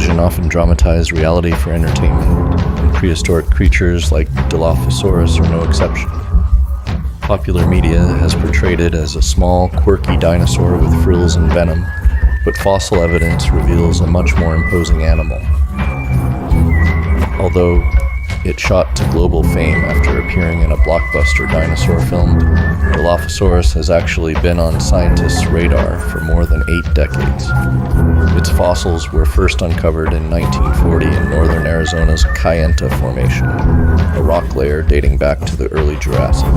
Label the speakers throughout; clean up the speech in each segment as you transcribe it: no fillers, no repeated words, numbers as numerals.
Speaker 1: Television often dramatized reality for entertainment, and prehistoric creatures like Dilophosaurus are no exception. Popular media has portrayed it as a small, quirky dinosaur with frills and venom, but fossil evidence reveals a much more imposing animal. Although it shot to global fame after appearing in a blockbuster dinosaur film, Dilophosaurus has actually been on scientists' radar for more than 8 decades. Its fossils were first uncovered in 1940 in northern Arizona's Kayenta Formation, a rock layer dating back to the early Jurassic.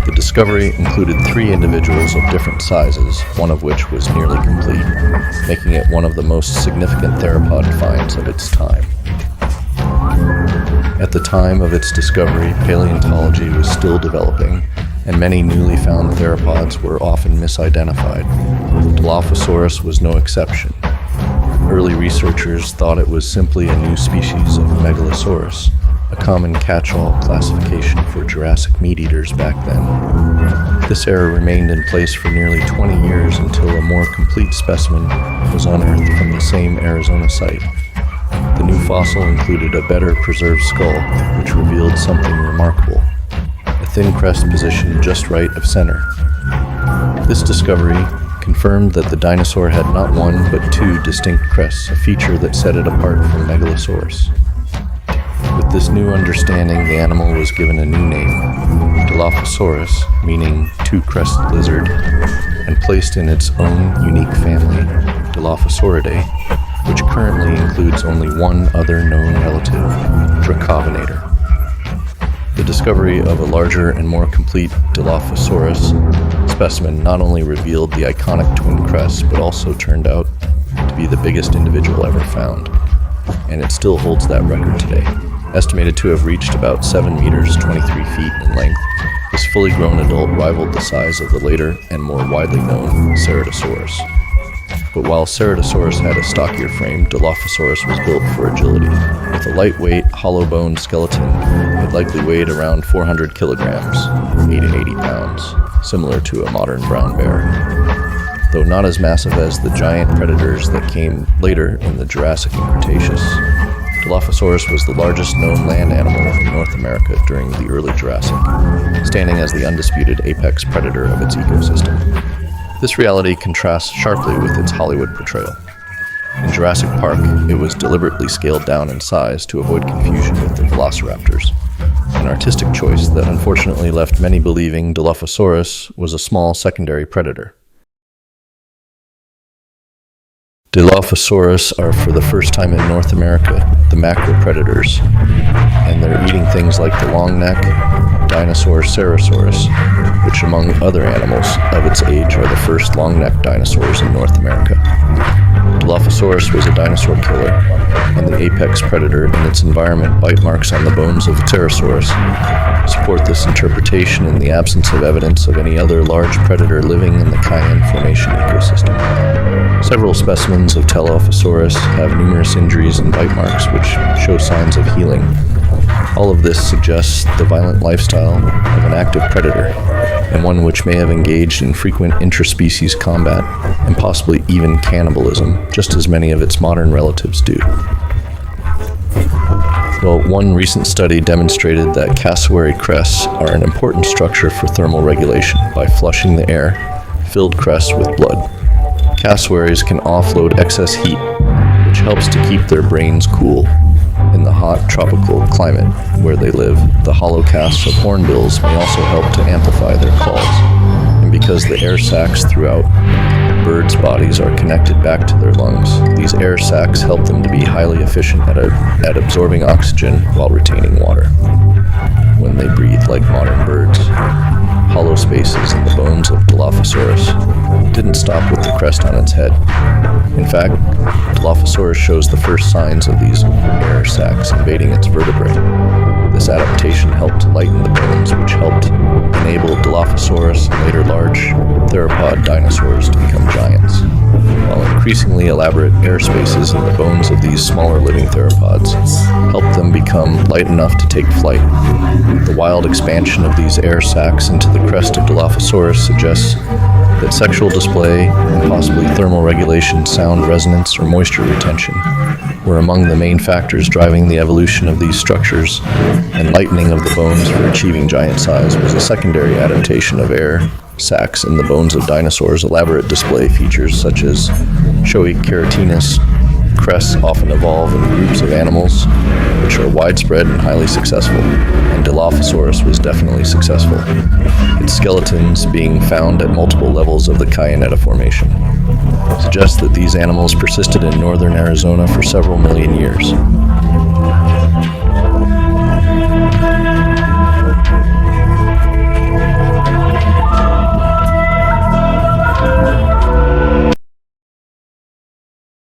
Speaker 1: The discovery included 3 individuals of different sizes, one of which was nearly complete, making it one of the most significant theropod finds of its time. At the time of its discovery, paleontology was still developing, and many newly found theropods were often misidentified. Dilophosaurus was no exception. Early researchers thought it was simply a new species of Megalosaurus, a common catch-all classification for Jurassic meat-eaters back then. This error remained in place for nearly 20 years until a more complete specimen was unearthed from the same Arizona site. The new fossil included a better preserved skull, which revealed something remarkable: a thin crest positioned just right of center. This discovery confirmed that the dinosaur had not one but 2 distinct crests, a feature that set it apart from Megalosaurus. With this new understanding, the animal was given a new name, Dilophosaurus, meaning two-crested lizard, and placed in its own unique family, Dilophosauridae, which currently includes only one other known relative, Dracovenator. The discovery of a larger and more complete Dilophosaurus specimen not only revealed the iconic twin crests, but also turned out to be the biggest individual ever found, and it still holds that record today. Estimated to have reached about 7 meters, 23 feet in length, this fully grown adult rivaled the size of the later and more widely known Ceratosaurus. But while Ceratosaurus had a stockier frame, Dilophosaurus was built for agility. With a lightweight, hollow-boned skeleton, it likely weighed around 400 kilograms, 80 to 80 pounds, similar to a modern brown bear. Though not as massive as the giant predators that came later in the Jurassic and Cretaceous, Dilophosaurus was the largest known land animal in North America during the early Jurassic, standing as the undisputed apex predator of its ecosystem. This reality contrasts sharply with its Hollywood portrayal. In Jurassic Park, it was deliberately scaled down in size to avoid confusion with the velociraptors, an artistic choice that unfortunately left many believing Dilophosaurus was a small secondary predator. Dilophosaurus are, for the first time in North America, the macropredators, and they're eating things like the longneck dinosaur Ceratosaurus, which among other animals of its age are the first long-necked dinosaurs in North America. Dilophosaurus was a dinosaur killer, and the apex predator in its environment. Bite marks on the bones of Pterosaurus support this interpretation in the absence of evidence of any other large predator living in the Cayenne Formation ecosystem. Several specimens of Dilophosaurus have numerous injuries and bite marks which show signs of healing. All of this suggests the violent lifestyle of an active predator, and one which may have engaged in frequent interspecies combat and possibly even cannibalism, just as many of its modern relatives do. Well, one recent study demonstrated that cassowary crests are an important structure for thermal regulation by flushing the air, filled crests with blood. Cassowaries can offload excess heat, which helps to keep their brains cool. In the hot tropical climate where they live, the hollow casts of hornbills may also help to amplify their calls. And because the air sacs throughout birds' bodies are connected back to their lungs, these air sacs help them to be highly efficient at absorbing oxygen while retaining water. When they breathe like modern birds, hollow spaces in the bones of Dilophosaurus didn't stop with the crest on its head. In fact, Dilophosaurus shows the first signs of these air sacs invading its vertebrae. This adaptation helped to lighten the bones, which helped enable Dilophosaurus and later large theropod dinosaurs to become giants, while increasingly elaborate air spaces in the bones of these smaller living theropods helped them become light enough to take flight. The wild expansion of these air sacs into the crest of Dilophosaurus suggests that sexual display and possibly thermal regulation, sound resonance, or moisture retention were among the main factors driving the evolution of these structures, and lightening of the bones for achieving giant size was a secondary adaptation of air sacs in the bones of dinosaurs. Elaborate display features such as showy keratinous crests often evolve in groups of animals, which are widespread and highly successful, and Dilophosaurus was definitely successful, its skeletons being found at multiple levels of the Cayennetta Formation suggests that these animals persisted in northern Arizona for several million years.